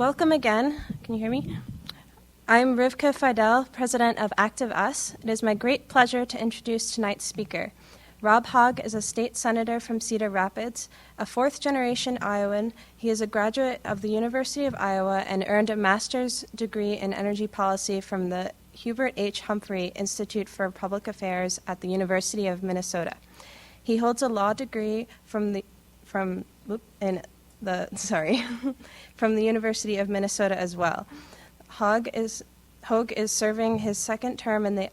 Welcome again. Can you hear me? I'm Rivka Fidel, president of Active Us. It is my great pleasure to introduce tonight's speaker. Rob Hogg is a state senator from Cedar Rapids, a fourth-generation Iowan. He is a graduate of the University of Iowa and earned a master's degree in energy policy from the Hubert H. Humphrey Institute for Public Affairs at the University of Minnesota. He holds a law degree from the University of Minnesota as well. Hogue is serving his second term in the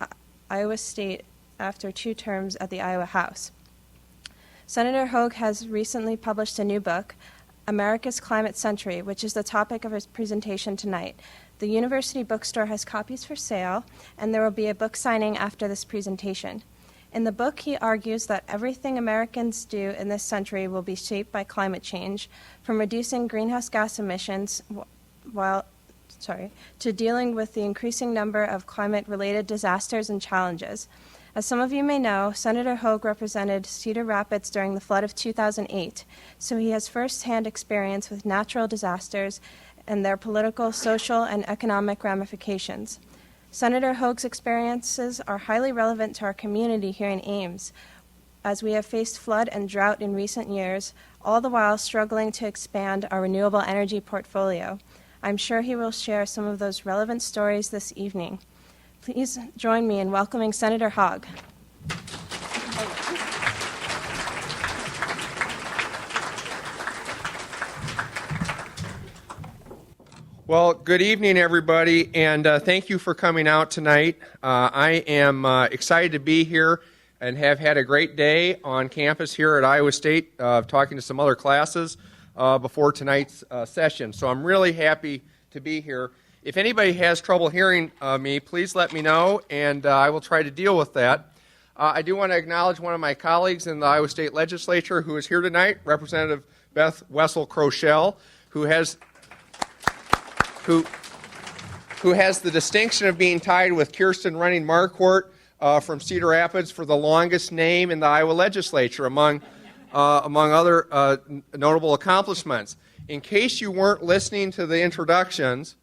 Iowa State after 2 terms at the Iowa House. Senator Hogue has recently published a new book, America's Climate Century, which is the topic of his presentation tonight. The university bookstore has copies for sale, and there will be a book signing after this presentation. In the book, he argues that everything Americans do in this century will be shaped by climate change, from reducing greenhouse gas emissions to dealing with the increasing number of climate-related disasters and challenges. As some of you may know, Senator Hogue represented Cedar Rapids during the flood of 2008, so he has first-hand experience with natural disasters and their political, social, and economic ramifications. Senator Hogue's experiences are highly relevant to our community here in Ames, as we have faced flood and drought in recent years, all the while struggling to expand our renewable energy portfolio. I'm sure he will share some of those relevant stories this evening. Please join me in welcoming Senator Hogue. Well, good evening, everybody, and thank you for coming out tonight. I am excited to be here and have had a great day on campus here at Iowa State, talking to some other classes before tonight's session. So I'm really happy to be here. If anybody has trouble hearing me, please let me know, and I will try to deal with that. I do want to acknowledge one of my colleagues in the Iowa State Legislature who is here tonight, Representative Beth Wessel-Kroschel, who has the distinction of being tied with Kirsten Running Marquardt from Cedar Rapids for the longest name in the Iowa Legislature, among other notable accomplishments. In case you weren't listening to the introductions,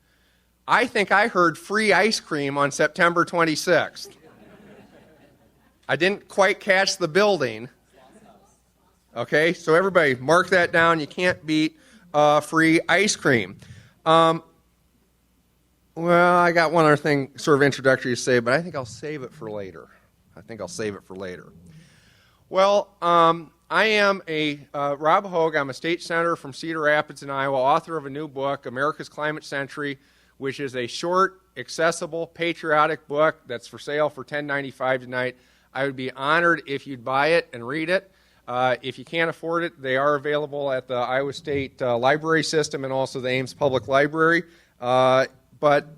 I think I heard free ice cream on September 26th. I didn't quite catch the building. Okay, so everybody mark that down. You can't beat free ice cream. Well, I got one other thing sort of introductory to say, but I think I'll save it for later. Well, I am Rob Hogg. I'm a state senator from Cedar Rapids in Iowa, author of a new book, America's Climate Century, which is a short, accessible, patriotic book that's for sale for $10.95 tonight. I would be honored if you'd buy it and read it. If you can't afford it, they are available at the Iowa State Library System and also the Ames Public Library. But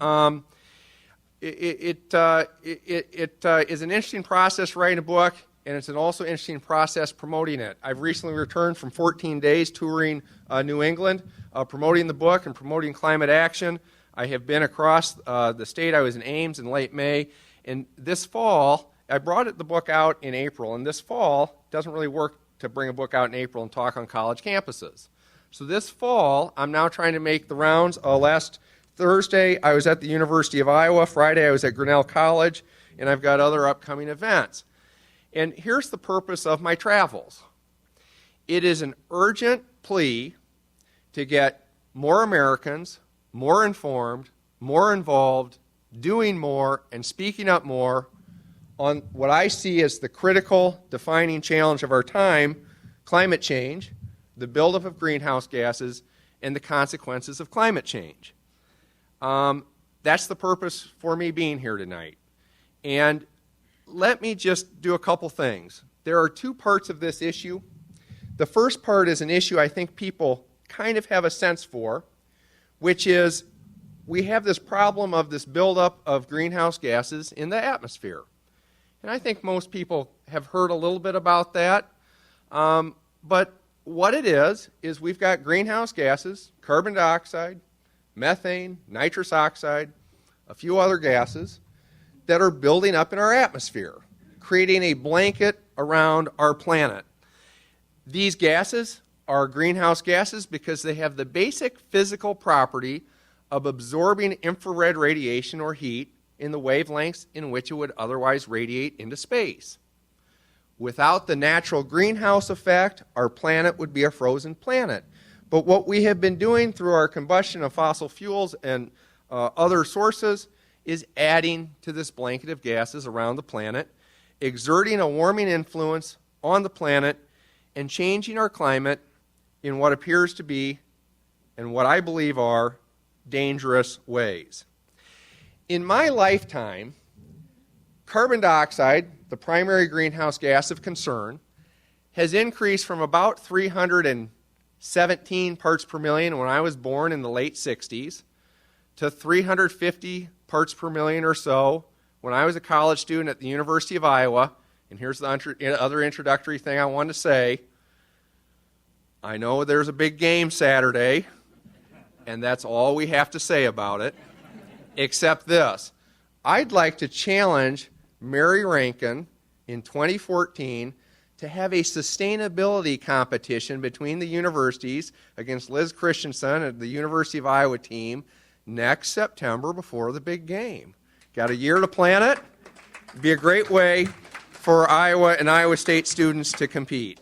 it is an interesting process writing a book, and it's an also interesting process promoting it. I've recently returned from 14 days touring New England, promoting the book and promoting climate action. I have been across the state. I was in Ames in late May, and this fall, I brought the book out in April, and this fall, it doesn't really work to bring a book out in April and talk on college campuses. So this fall, I'm now trying to make the rounds. Last Thursday, I was at the University of Iowa. Friday, I was at Grinnell College, and I've got other upcoming events. And here's the purpose of my travels. It is an urgent plea to get more Americans more informed, more involved, doing more, and speaking up more on what I see as the critical defining challenge of our time, climate change, the buildup of greenhouse gases, and the consequences of climate change. That's the purpose for me being here tonight. And let me just do a couple things. There are 2 parts of this issue. The first part is an issue I think people kind of have a sense for, which is we have this problem of this buildup of greenhouse gases in the atmosphere. And I think most people have heard a little bit about that. But what it is we've got greenhouse gases, carbon dioxide, methane, nitrous oxide, a few other gases that are building up in our atmosphere, creating a blanket around our planet. These gases are greenhouse gases because they have the basic physical property of absorbing infrared radiation or heat in the wavelengths in which it would otherwise radiate into space. Without the natural greenhouse effect, our planet would be a frozen planet. But what we have been doing through our combustion of fossil fuels and other sources is adding to this blanket of gases around the planet, exerting a warming influence on the planet, and changing our climate in what appears to be, and what I believe are, dangerous ways. In my lifetime, carbon dioxide, the primary greenhouse gas of concern, has increased from about 317 parts per million when I was born in the late 60s to 350 parts per million or so when I was a college student at the University of Iowa. And here's the other introductory thing I wanted to say. I know there's a big game Saturday, and that's all we have to say about it, except this. I'd like to challenge Mary Rankin in 2014 to have a sustainability competition between the universities against Liz Christensen and the University of Iowa team next September before the big game. Got a year to plan it. It'd be a great way for Iowa and Iowa State students to compete.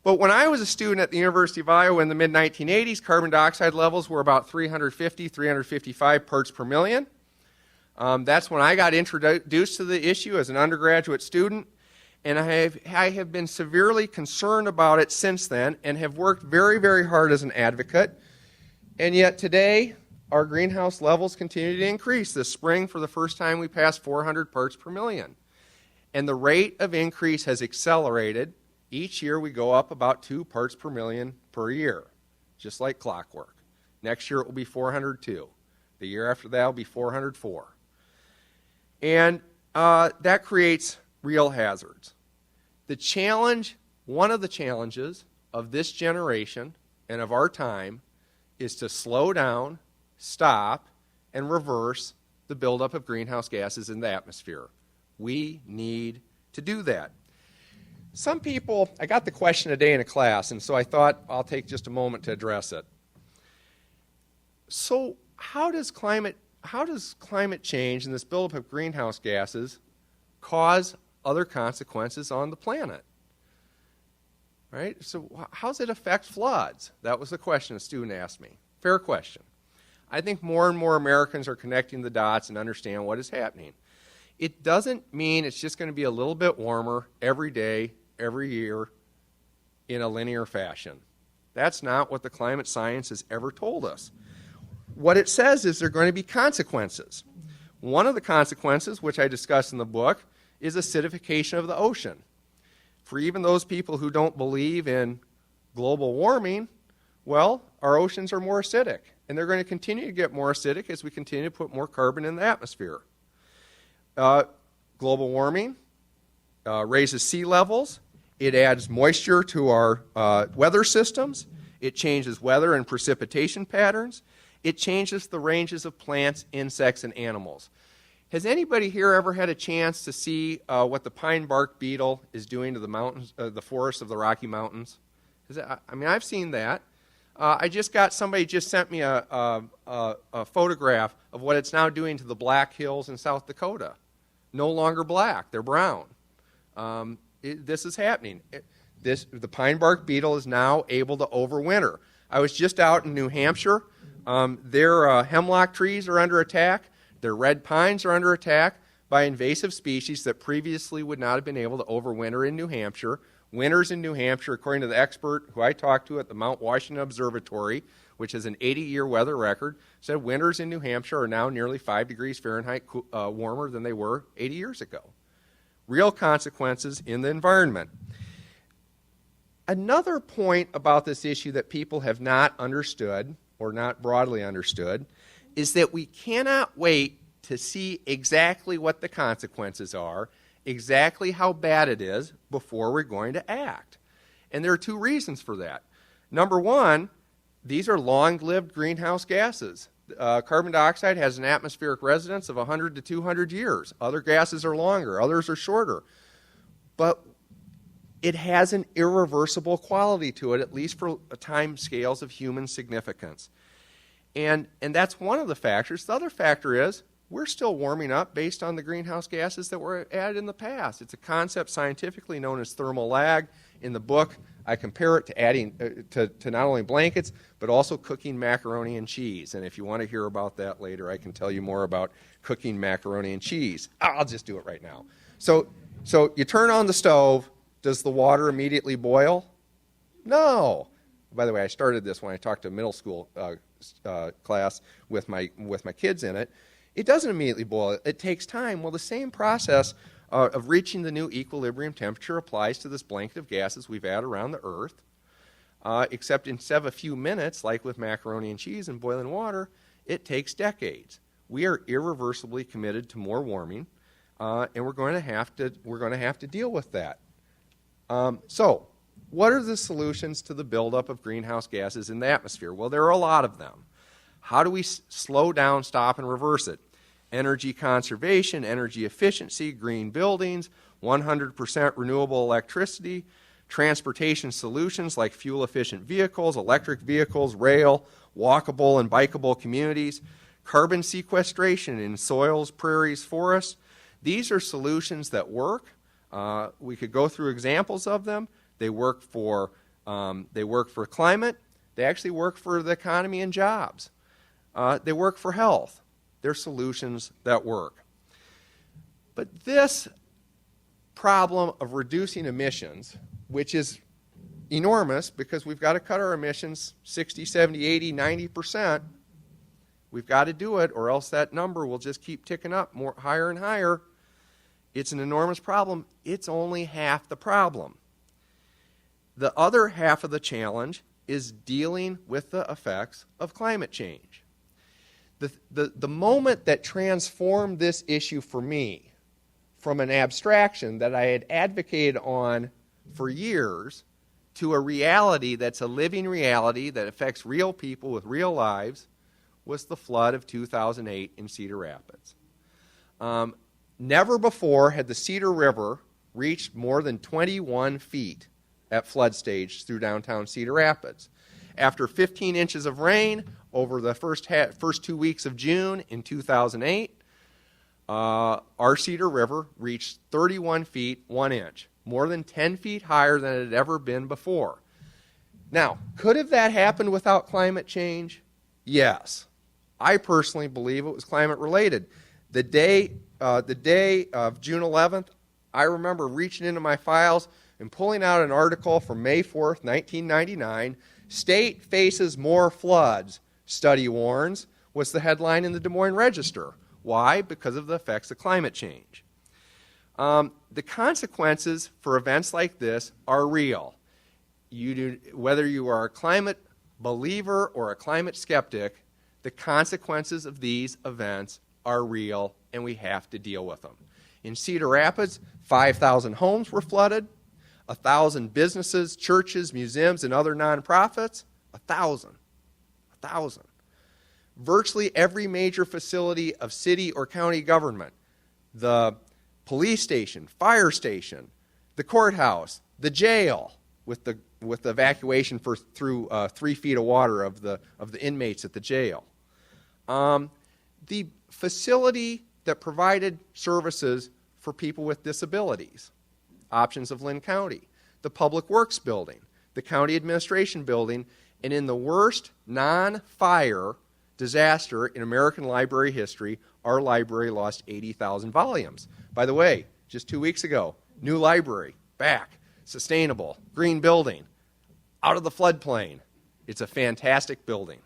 But when I was a student at the University of Iowa in the mid-1980s, carbon dioxide levels were about 350, 355 parts per million. That's when I got introduced to the issue as an undergraduate student, and I have been severely concerned about it since then and have worked very, very hard as an advocate. And yet today, our greenhouse levels continue to increase. This spring, for the first time, we passed 400 parts per million. And the rate of increase has accelerated. Each year we go up about 2 parts per million per year, just like clockwork. Next year it will be 402. The year after that will be 404. And that creates real hazards. The challenge, one of the challenges of this generation and of our time is to slow down, stop, and reverse the buildup of greenhouse gases in the atmosphere. We need to do that. Some people, I got the question today in a class, and so I thought I'll take just a moment to address it. So how does climate change and this buildup of greenhouse gases cause other consequences on the planet? Right? So how does it affect floods? That was the question a student asked me. Fair question. I think more and more Americans are connecting the dots and understand what is happening. It doesn't mean it's just going to be a little bit warmer every day, every year, in a linear fashion. That's not what the climate science has ever told us. What it says is there are going to be consequences. One of the consequences, which I discuss in the book, is acidification of the ocean. For even those people who don't believe in global warming, well, our oceans are more acidic, and they're going to continue to get more acidic as we continue to put more carbon in the atmosphere. Global warming raises sea levels. It adds moisture to our weather systems. It changes weather and precipitation patterns. It changes the ranges of plants, insects, and animals. Has anybody here ever had a chance to see what the pine bark beetle is doing to the mountains, the forests of the Rocky Mountains? I've seen that. Somebody just sent me a photograph of what it's now doing to the Black Hills in South Dakota. No longer black, they're brown. This is happening. The pine bark beetle is now able to overwinter. I was just out in New Hampshire. Their hemlock trees are under attack. Their red pines are under attack by invasive species that previously would not have been able to overwinter in New Hampshire. Winters in New Hampshire, according to the expert who I talked to at the Mount Washington Observatory, which has an 80-year weather record, said winters in New Hampshire are now nearly 5 degrees Fahrenheit warmer than they were 80 years ago. Real consequences in the environment. Another point about this issue that people have not understood, or not broadly understood, is that we cannot wait to see exactly what the consequences are, exactly how bad it is, before we're going to act. And there are 2 reasons for that. Number one, these are long-lived greenhouse gases. Carbon dioxide has an atmospheric residence of 100 to 200 years. Other gases are longer, others are shorter. But it has an irreversible quality to it, at least for time scales of human significance. And that's one of the factors. The other factor is we're still warming up based on the greenhouse gases that were added in the past. It's a concept scientifically known as thermal lag. In the book, I compare it to adding to not only blankets, but also cooking macaroni and cheese. And if you want to hear about that later, I can tell you more about cooking macaroni and cheese. I'll just do it right now. So you turn on the stove. Does the water immediately boil? No. By the way, I started this when I talked to a middle school class with my kids in it. It doesn't immediately boil. It takes time. Well, the same process of reaching the new equilibrium temperature applies to this blanket of gases we've had around the Earth, except instead of a few minutes, like with macaroni and cheese and boiling water, it takes decades. We are irreversibly committed to more warming, and we're going to have to deal with that. So, what are the solutions to the buildup of greenhouse gases in the atmosphere? Well, there are a lot of them. How do we slow down, stop, and reverse it? Energy conservation, energy efficiency, green buildings, 100% renewable electricity, transportation solutions like fuel-efficient vehicles, electric vehicles, rail, walkable and bikeable communities, carbon sequestration in soils, prairies, forests. These are solutions that work. We could go through examples of them. They work for climate. They actually work for the economy and jobs. They work for health. They're solutions that work. But this problem of reducing emissions, which is enormous because we've got to cut our emissions 60, 70, 80, 90%, we've got to do it or else that number will just keep ticking up more higher and higher. It's an enormous problem. It's only half the problem. The other half of the is dealing with the effects of climate change. The moment that transformed this issue for me from an abstraction that I had advocated on for years to a reality that's a living reality that affects real people with real lives was the flood of 2008 in Cedar Rapids. Never before had the Cedar River reached more than 21 feet at flood stage through downtown Cedar Rapids. After 15 inches of rain over the first 2 weeks of June in 2008, our Cedar River reached 31 feet 1 inch, more than 10 feet higher than it had ever been before. Now, could have that happened without climate change? Yes. I personally believe it was climate related. The day of June 11th, I remember reaching into my files and pulling out an article from May 4th, 1999, State Faces More Floods, Study Warns, was the headline in the Des Moines Register. Why? Because of the effects of climate change. The consequences for events like this are real. Whether you are a climate believer or a climate skeptic, the consequences of these events are real, and we have to deal with them. In Cedar Rapids, 5,000 homes were flooded, 1,000 businesses, churches, museums, and other nonprofits, 1,000. Virtually every major facility of city or county government, the police station, fire station, the courthouse, the jail, with the evacuation through 3 feet of water of the inmates at the jail. The facility that provided services for people with disabilities, Options of Lynn County, the Public Works Building, the County Administration Building, and in the worst non-fire disaster in American library history, our library lost 80,000 volumes. By the way, just 2 weeks ago, new library, back, sustainable, green building, out of the floodplain. It's a fantastic building.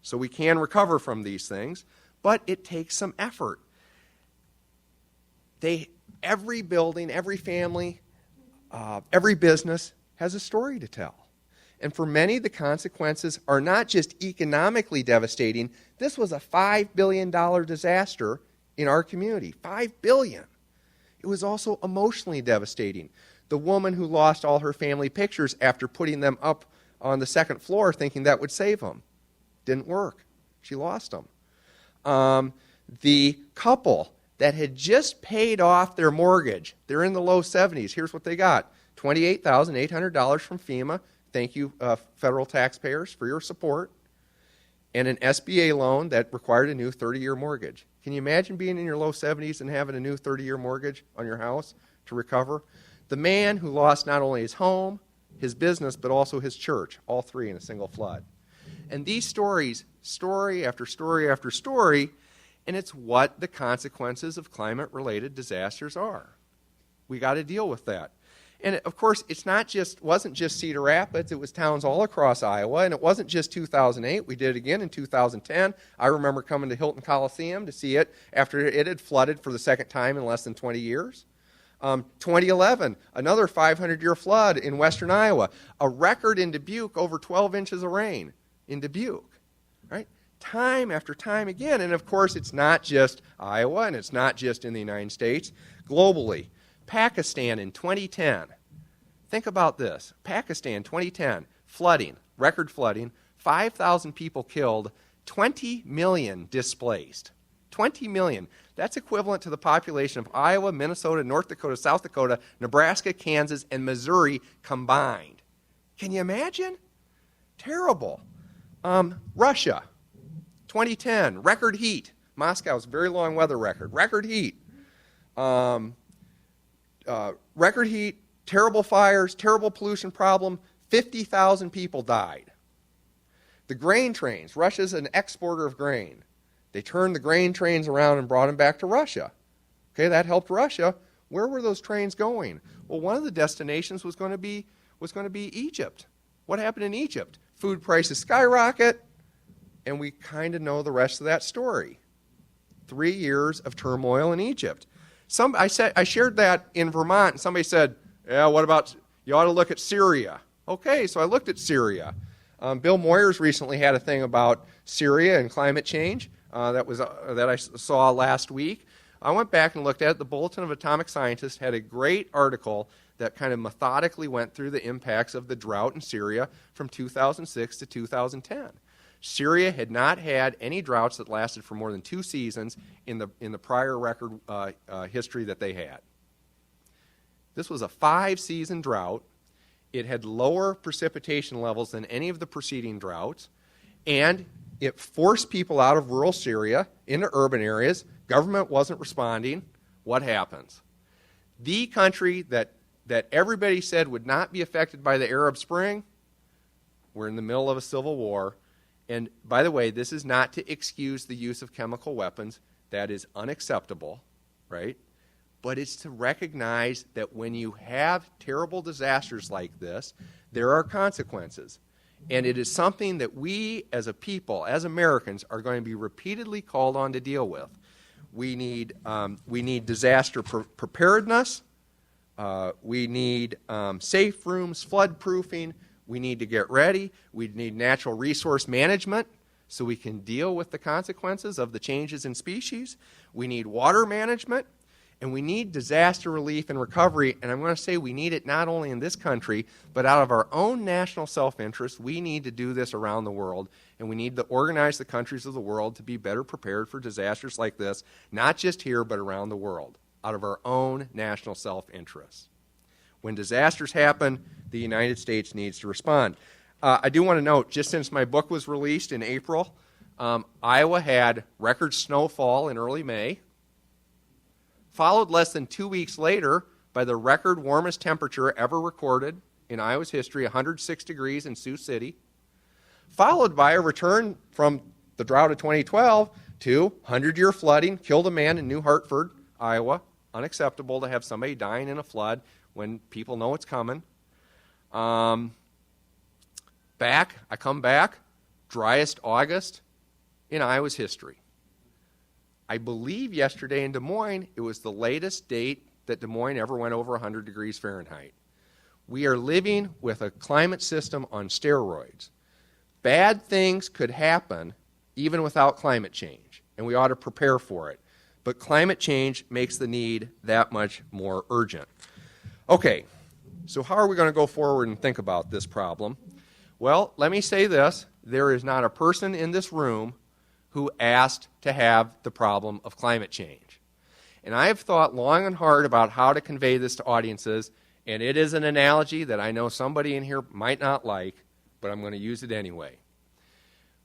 So we can recover from these things, but it takes some effort. Every building, every family, every business has a story to tell. And for many, the consequences are not just economically devastating. This was a $5 billion disaster in our community. $5 billion. It was also emotionally devastating. The woman who lost all her family pictures after putting them up on the second floor thinking that would save them. Didn't work. She lost them. The couple that had just paid off their mortgage, they're in the low 70s. Here's what they got. $28,800 from FEMA. Thank you, federal taxpayers, for your support. And an SBA loan that required a new 30-year mortgage. Can you imagine being in your low 70s and having a new 30-year mortgage on your house to recover? The man who lost not only his home, his business, but also his church, all three in a single flood. And these stories, story after story after story, and it's what the consequences of climate-related disasters are. We got to deal with that. And of course, wasn't just Cedar Rapids, it was towns all across Iowa, and it wasn't just 2008. We did it again in 2010. I remember coming to Hilton Coliseum to see it after it had flooded for the second time in less than 20 years. 2011, another 500-year flood in western Iowa. A record in Dubuque, over 12 inches of rain in Dubuque, right? Time after time again. And of course, it's not just Iowa, and it's not just in the United States. Globally, Pakistan in 2010. Think about this. Pakistan, 2010, flooding, record flooding, 5,000 people killed, 20 million displaced. 20 million. That's equivalent to the population of Iowa, Minnesota, North Dakota, South Dakota, Nebraska, Kansas, and Missouri combined. Can you imagine? Terrible. Russia, 2010, record heat. Moscow's very long weather record. Record heat. Record heat, terrible fires, terrible pollution problem, 50,000 people died. The grain trains, Russia's an exporter of grain. They turned the grain trains around and brought them back to Russia. Okay, that helped Russia. Where were those trains going? Well, one of the destinations was going to be Egypt. What happened in Egypt? Food prices skyrocket, and we kind of know the rest of that story. 3 years of turmoil in Egypt. I shared that in Vermont, and somebody said, yeah, what about, you ought to look at Syria. Okay, so I looked at Syria. Bill Moyers recently had a thing about Syria and climate change that I saw last week. I went back and looked at it. The Bulletin of Atomic Scientists had a great article that kind of methodically went through the impacts of the drought in Syria from 2006 to 2010. Syria had not had any droughts that lasted for more than 2 seasons in the prior record history that they had. This was a 5-season drought. It had lower precipitation levels than any of the preceding droughts, and it forced people out of rural Syria into urban areas. Government wasn't responding. What happens? The country that everybody said would not be affected by the Arab Spring, we're in the middle of a civil war. And by the way, this is not to excuse the use of chemical weapons. That is unacceptable, right? But it's to recognize that when you have terrible disasters like this, there are consequences. And it is something that we as a people, as Americans, are going to be repeatedly called on to deal with. We need disaster preparedness. We need safe rooms, flood proofing. We need to get ready. We need natural resource management so we can deal with the consequences of the changes in species. We need water management. And we need disaster relief and recovery. And I'm going to say we need it not only in this country, but out of our own national self-interest. We need to do this around the world. And we need to organize the countries of the world to be better prepared for disasters like this, not just here, but around the world, out of our own national self-interest. When disasters happen, the United States needs to respond. I do want to note, just since my book was released in April, Iowa had record snowfall in early May, followed less than 2 weeks later by the record warmest temperature ever recorded in Iowa's history, 106 degrees in Sioux City, followed by a return from the drought of 2012 to 100-year flooding, killed a man in New Hartford, Iowa. Unacceptable to have somebody dying in a flood when people know it's coming. I come back, driest August in Iowa's history. I believe yesterday in Des Moines, it was the latest date that Des Moines ever went over 100 degrees Fahrenheit. We are living with a climate system on steroids. Bad things could happen even without climate change, and we ought to prepare for it. But climate change makes the need that much more urgent. Okay, so how are we going to go forward and think about this problem? Well, let me say this. There is not a person in this room who asked to have the problem of climate change. And I have thought long and hard about how to convey this to audiences, And it is an analogy that I know somebody in here might not like, but I'm going to use it anyway.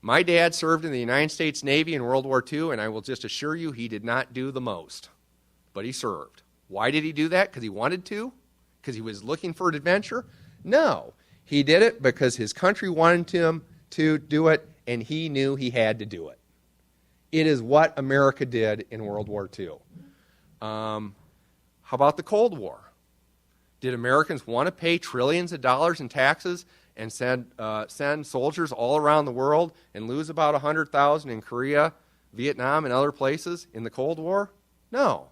My dad served in the United States Navy in World War II, and I will just assure you he did not do the most, but he served. Why did he do that? Because he wanted to? Because he was looking for an adventure? No. He did it because his country wanted him to do it, and he knew he had to do it. It is what America did in World War II. How about the Cold War? Did Americans want to pay trillions of dollars in taxes and send soldiers all around the world and lose about 100,000 in Korea, Vietnam, and other places in the Cold War? No.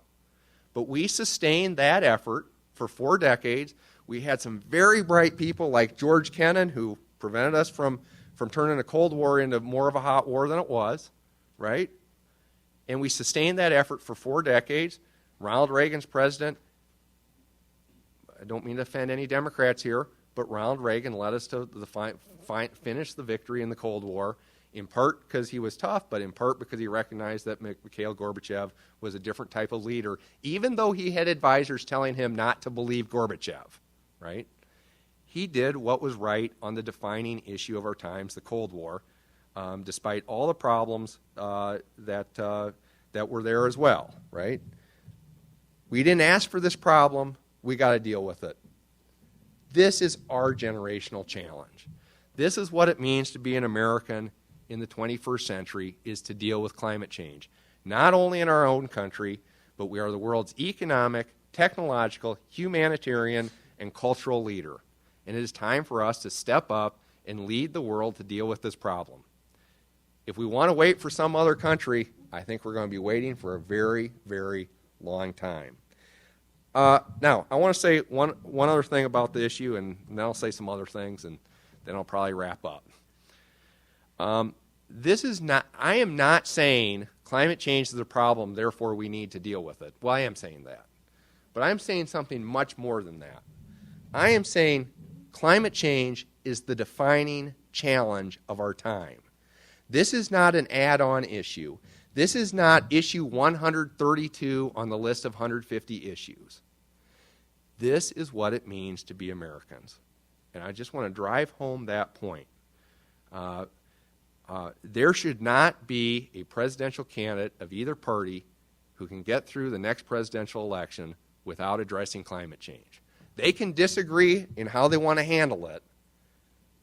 But we sustained that effort for 4 decades. We had some very bright people like George Kennan who prevented us from turning the Cold War into more of a hot war than it was, right? And we sustained that effort for 4 decades. Ronald Reagan's president. I don't mean to offend any Democrats here, but Ronald Reagan led us to finish the victory in the Cold War, in part because he was tough, but in part because he recognized that Mikhail Gorbachev was a different type of leader, even though he had advisors telling him not to believe Gorbachev, right? He did what was right on the defining issue of our times, the Cold War, despite all the problems that were there as well, right? We didn't ask for this problem. We got to deal with it. This is our generational challenge. This is what it means to be an American in the 21st century, is to deal with climate change. Not only in our own country, but we are the world's economic, technological, humanitarian, and cultural leader. And it is time for us to step up and lead the world to deal with this problem. If we want to wait for some other country, I think we're going to be waiting for a very, very long time. Now, I want to say one other thing about the issue, and then I'll say some other things, and then I'll probably wrap up. I am not saying climate change is a problem, therefore we need to deal with it. Well, I am saying that. But I'm saying something much more than that. I am saying climate change is the defining challenge of our time. This is not an add-on issue. This is not issue 132 on the list of 150 issues. This is what it means to be Americans. And I just want to drive home that point. There should not be a presidential candidate of either party who can get through the next presidential election without addressing climate change. They can disagree in how they want to handle it,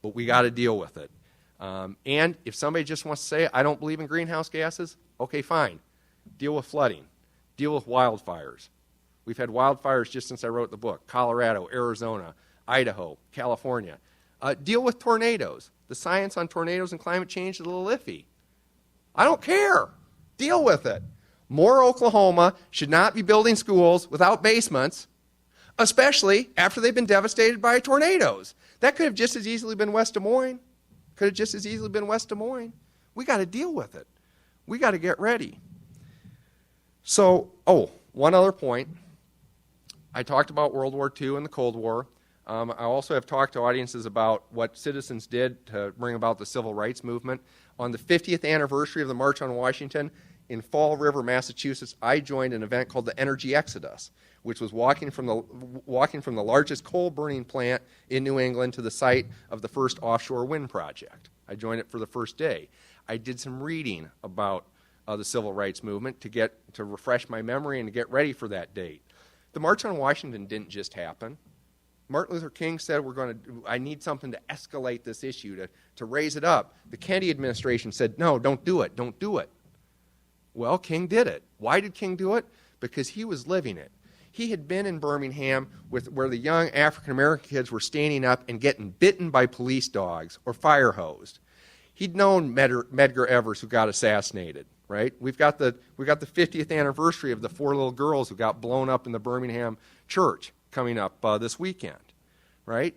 but we got to deal with it. And if somebody just wants to say, I don't believe in greenhouse gases, okay, fine. Deal with flooding. Deal with wildfires. We've had wildfires just since I wrote the book. Colorado, Arizona, Idaho, California. Deal with tornadoes. The science on tornadoes and climate change is a little iffy. I don't care. Deal with it. Moore, Oklahoma should not be building schools without basements, especially after they've been devastated by tornadoes. That could have just as easily been West Des Moines. Could have just as easily been West Des Moines. We got to deal with it. We got to get ready. So, one other point. I talked about World War II and the Cold War. I also have talked to audiences about what citizens did to bring about the Civil Rights Movement. On the 50th anniversary of the March on Washington in Fall River, Massachusetts, I joined an event called the Energy Exodus, which was walking from the largest coal-burning plant in New England to the site of the first offshore wind project. I joined it for the first day. I did some reading about the Civil Rights Movement to refresh my memory and to get ready for that date. The March on Washington didn't just happen. Martin Luther King said, I need something to escalate this issue, to raise it up. The Kennedy administration said, no, don't do it, don't do it. Well, King did it. Why did King do it? Because he was living it. He had been in Birmingham where the young African-American kids were standing up and getting bitten by police dogs or fire hosed. He'd known Medgar Evers, who got assassinated, right? We've got the 50th anniversary of the 4 little girls who got blown up in the Birmingham church coming up this weekend, right?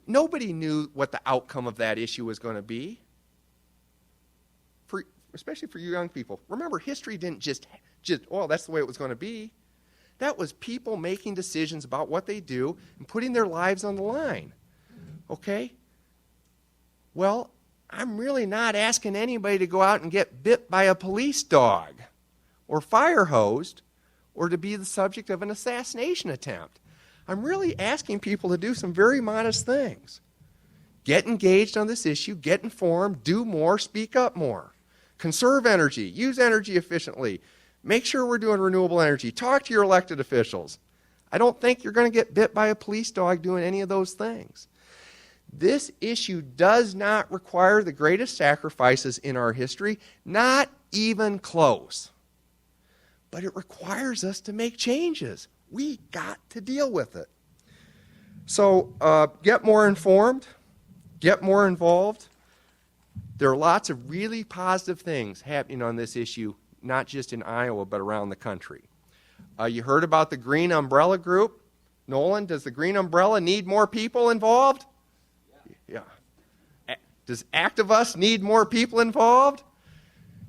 Nobody knew what the outcome of that issue was going to be, especially for you young people. Remember, history didn't just, that's the way it was going to be. That was people making decisions about what they do and putting their lives on the line, okay? Well, I'm really not asking anybody to go out and get bit by a police dog or fire hosed or to be the subject of an assassination attempt. I'm really asking people to do some very modest things. Get engaged on this issue, get informed, do more, speak up more. Conserve energy, use energy efficiently. Make sure we're doing renewable energy. Talk to your elected officials. I don't think you're going to get bit by a police dog doing any of those things. This issue does not require the greatest sacrifices in our history, not even close. But it requires us to make changes. We got to deal with it. So get more informed, get more involved. There are lots of really positive things happening on this issue, not just in Iowa, but around the country. You heard about the Green Umbrella Group. Nolan, does the Green Umbrella need more people involved? Yeah. Does Activus need more people involved?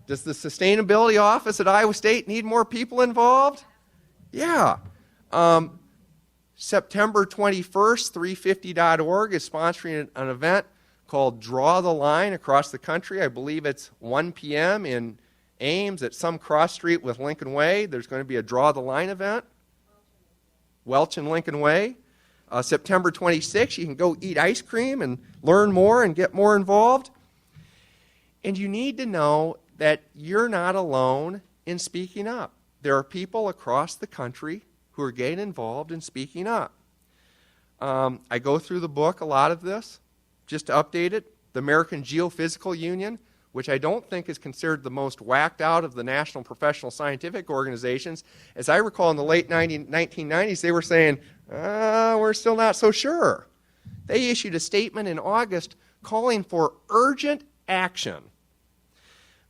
Does the Sustainability Office at Iowa State need more people involved? Yeah. September 21st, 350.org is sponsoring an event called Draw the Line across the country. I believe it's 1 p.m. in Ames at some cross street with Lincoln Way. There's going to be a Draw the Line event. Welch and Lincoln Way. September 26th, you can go eat ice cream and learn more and get more involved. And you need to know that you're not alone in speaking up. There are people across the country who are getting involved in speaking up. I go through the book, a lot of this, just to update it. The American Geophysical Union, which I don't think is considered the most whacked out of the national professional scientific organizations. As I recall, in the late 1990s, they were saying, we're still not so sure. They issued a statement in August calling for urgent action.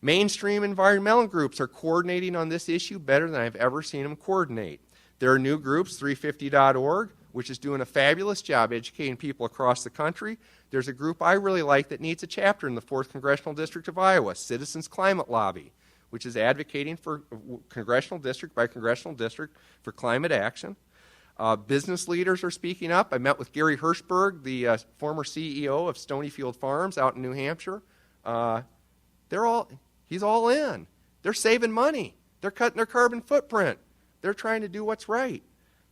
Mainstream environmental groups are coordinating on this issue better than I've ever seen them coordinate. There are new groups, 350.org, which is doing a fabulous job educating people across the country. There's a group I really like that needs a chapter in the 4th Congressional District of Iowa, Citizens Climate Lobby, which is advocating for congressional district by congressional district for climate action. Business leaders are speaking up. I met with Gary Hirschberg, the former CEO of Stonyfield Farms out in New Hampshire. He's all in. They're saving money. They're cutting their carbon footprint. They're trying to do what's right.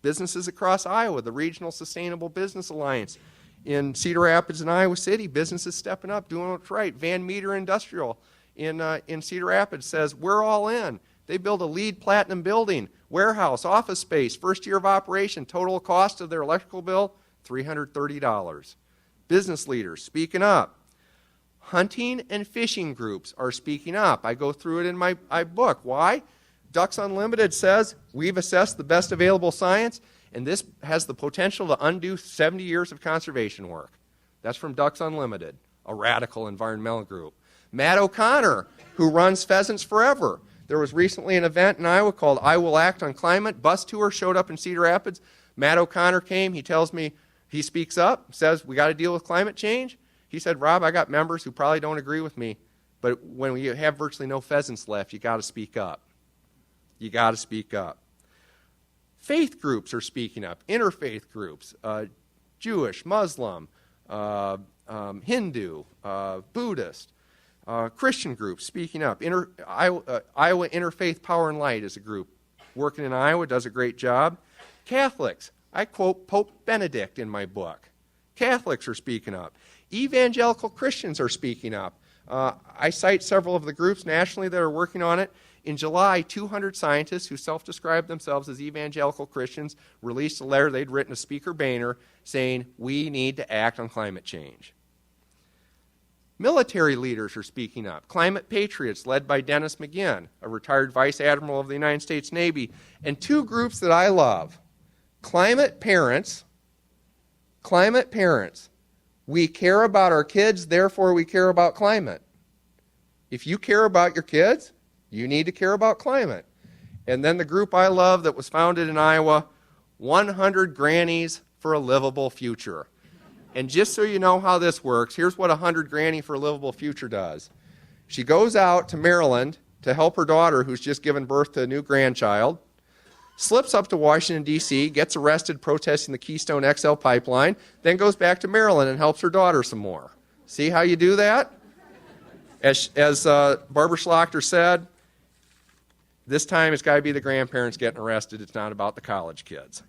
Businesses across Iowa, the Regional Sustainable Business Alliance in Cedar Rapids and Iowa City, businesses stepping up, doing what's right. Van Meter Industrial in Cedar Rapids says, we're all in. They build a LEED Platinum building, warehouse, office space, first year of operation, total cost of their electrical bill, $330. Business leaders speaking up. Hunting and fishing groups are speaking up. I go through it in my book. Why? Ducks Unlimited says we've assessed the best available science, and this has the potential to undo 70 years of conservation work. That's from Ducks Unlimited, a radical environmental group. Matt O'Connor, who runs Pheasants Forever. There was recently an event in Iowa called I Will Act on Climate. Bus tour showed up in Cedar Rapids. Matt O'Connor came. He tells me, he speaks up, says we got to deal with climate change. He said, Rob, I got members who probably don't agree with me, but when we have virtually no pheasants left, you got to speak up. You got to speak up. Faith groups are speaking up, interfaith groups, Jewish, Muslim, Hindu, Buddhist, Christian groups speaking up. Iowa Interfaith Power and Light is a group working in Iowa, does a great job. Catholics, I quote Pope Benedict in my book. Catholics are speaking up. Evangelical Christians are speaking up. I cite several of the groups nationally that are working on it. In July, 200 scientists who self-describe themselves as evangelical Christians released a letter they'd written to Speaker Boehner saying, we need to act on climate change. Military leaders are speaking up. Climate Patriots, led by Dennis McGinn, a retired Vice Admiral of the United States Navy, and two groups that I love. Climate Parents. We care about our kids, therefore we care about climate. If you care about your kids, you need to care about climate. And then the group I love that was founded in Iowa, 100 Grannies for a Livable Future. And just so you know how this works, here's what 100 Granny for a Livable Future does. She goes out to Maryland to help her daughter, who's just given birth to a new grandchild, slips up to Washington, D.C., gets arrested protesting the Keystone XL pipeline, then goes back to Maryland and helps her daughter some more. See how you do that? As Barbara Schlachter said, this time it's got to be the grandparents getting arrested. It's not about the college kids.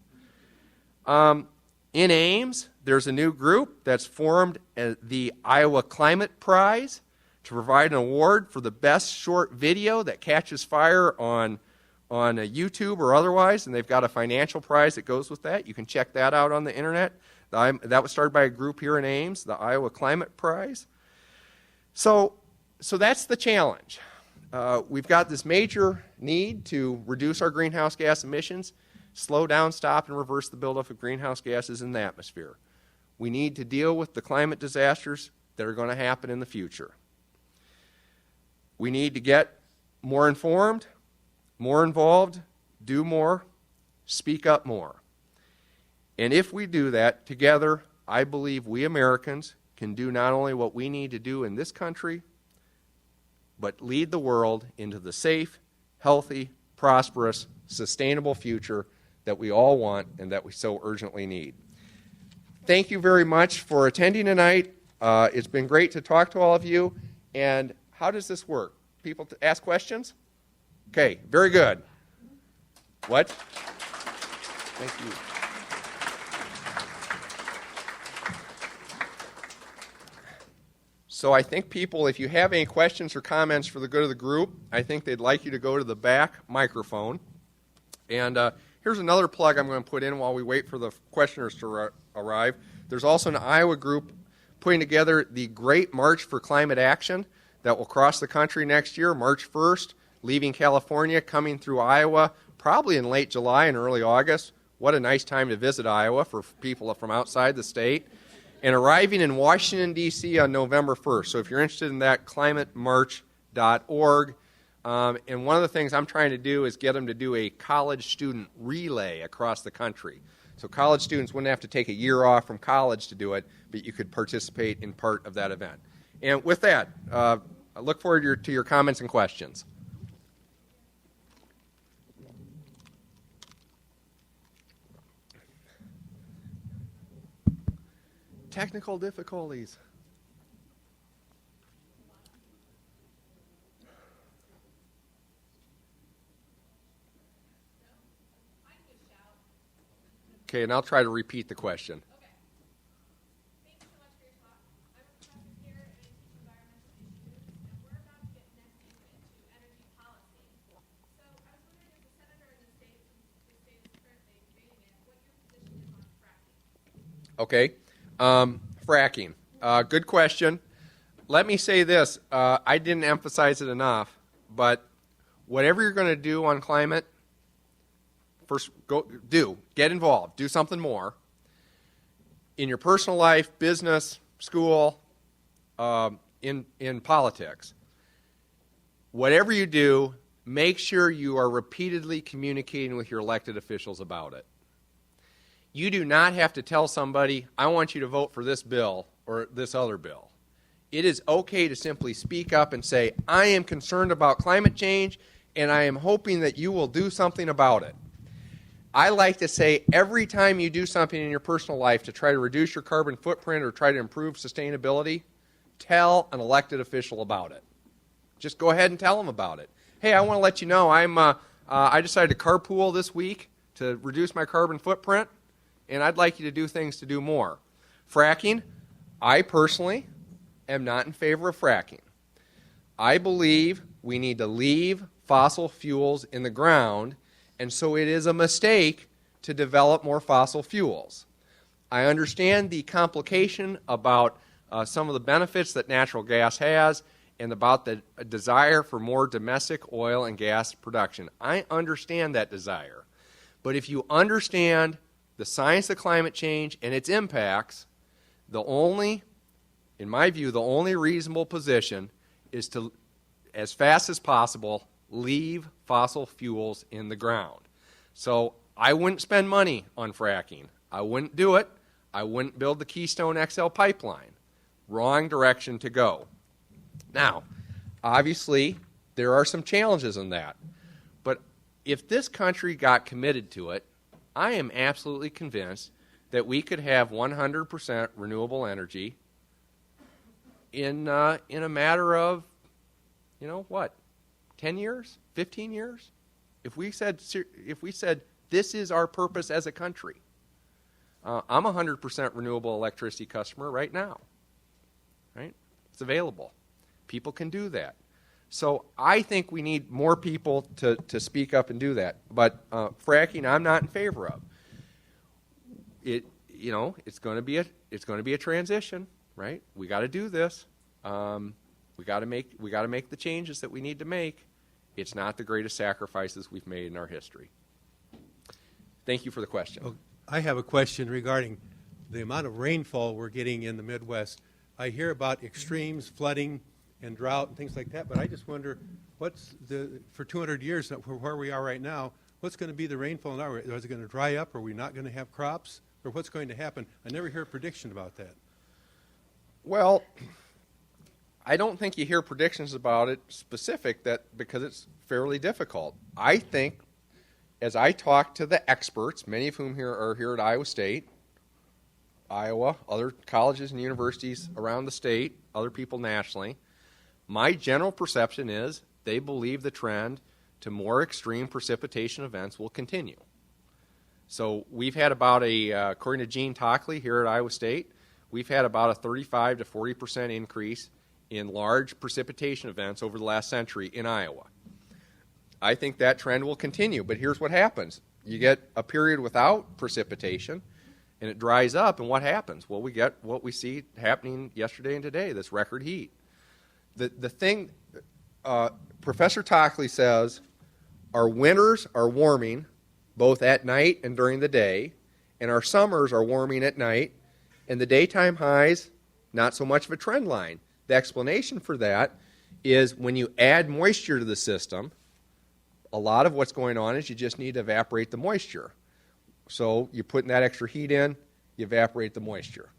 In Ames, there's a new group that's formed, the Iowa Climate Prize, to provide an award for the best short video that catches fire on YouTube or otherwise, and they've got a financial prize that goes with that. You can check that out on the internet. That was started by a group here in Ames, the Iowa Climate Prize. So that's the challenge. We've got this major need to reduce our greenhouse gas emissions, slow down, stop, and reverse the buildup of greenhouse gases in the atmosphere. We need to deal with the climate disasters that are going to happen in the future. We need to get more informed, more involved, do more, speak up more. And if we do that together, I believe we Americans can do not only what we need to do in this country, but lead the world into the safe, healthy, prosperous, sustainable future that we all want and that we so urgently need. Thank you very much for attending tonight. It's been great to talk to all of you. And how does this work? People ask questions? Okay, very good. What? Thank you. So I think people, if you have any questions or comments for the good of the group, I think they'd like you to go to the back microphone. And here's another plug I'm going to put in while we wait for the questioners to arrive. There's also an Iowa group putting together the Great March for Climate Action that will cross the country next year, March 1st, leaving California, coming through Iowa, probably in late July and early August. What a nice time to visit Iowa for people from outside the state. And arriving in Washington, D.C. on November 1st. So if you're interested in that, climatemarch.org. And one of the things I'm trying to do is get them to do a college student relay across the country. So college students wouldn't have to take a year off from college to do it, but you could participate in part of that event. And with that, I look forward to your comments and questions. Technical difficulties. Okay, and I'll try to repeat the question. Okay. Thank you so much for your talk. I'm a professor here and I teach environmental issues, and we're about to get next into energy policy. So I was wondering, as a senator in the state is currently debating it, what your position is on fracking. Okay. Fracking. Good question. Let me say this. I didn't emphasize it enough, but whatever you're going to do on climate, first get involved. Do something more. In your personal life, business, school, in politics. Whatever you do, make sure you are repeatedly communicating with your elected officials about it. You do not have to tell somebody, I want you to vote for this bill or this other bill. It is okay to simply speak up and say, I am concerned about climate change and I am hoping that you will do something about it. I like to say every time you do something in your personal life to try to reduce your carbon footprint or try to improve sustainability, tell an elected official about it. Just go ahead and tell them about it. Hey, I want to let you know I decided to carpool this week to reduce my carbon footprint, and I'd like you to do things to do more. Fracking, I personally am not in favor of fracking. I believe we need to leave fossil fuels in the ground, and so it is a mistake to develop more fossil fuels. I understand the complication about some of the benefits that natural gas has and about the desire for more domestic oil and gas production. I understand that desire. But if you understand the science of climate change and its impacts, in my view, the only reasonable position is to, as fast as possible, leave fossil fuels in the ground. So I wouldn't spend money on fracking. I wouldn't do it. I wouldn't build the Keystone XL pipeline. Wrong direction to go. Now, obviously, there are some challenges in that. But if this country got committed to it, I am absolutely convinced that we could have 100% renewable energy in a matter of, 10 years, 15 years? If we said this is our purpose as a country. I'm a 100% renewable electricity customer right now. Right? It's available. People can do that. So I think we need more people to speak up and do that. But fracking, I'm not in favor of. It's going to be a transition, right? We got to do this. We got to make the changes that we need to make. It's not the greatest sacrifices we've made in our history. Thank you for the question. Oh, I have a question regarding the amount of rainfall we're getting in the Midwest. I hear about extremes, flooding, and drought and things like that, but I just wonder for 200 years, where we are right now, what's going to be the rainfall now? Is it going to dry up? Are we not going to have crops? Or what's going to happen? I never hear a prediction about that. Well, I don't think you hear predictions about it specific because it's fairly difficult. I think as I talk to the experts, many of whom are here at Iowa State, Iowa, other colleges and universities around the state, other people nationally, my general perception is they believe the trend to more extreme precipitation events will continue. So we've had according to Gene Tockley here at Iowa State, we've had about a 35 to 40% increase in large precipitation events over the last century in Iowa. I think that trend will continue, but here's what happens. You get a period without precipitation, and it dries up, and what happens? Well, we get what we see happening yesterday and today, this record heat. The thing, Professor Tockley says, our winters are warming both at night and during the day, and our summers are warming at night, and the daytime highs, not so much of a trend line. The explanation for that is when you add moisture to the system, a lot of what's going on is you just need to evaporate the moisture. So you're putting that extra heat in, you evaporate the moisture.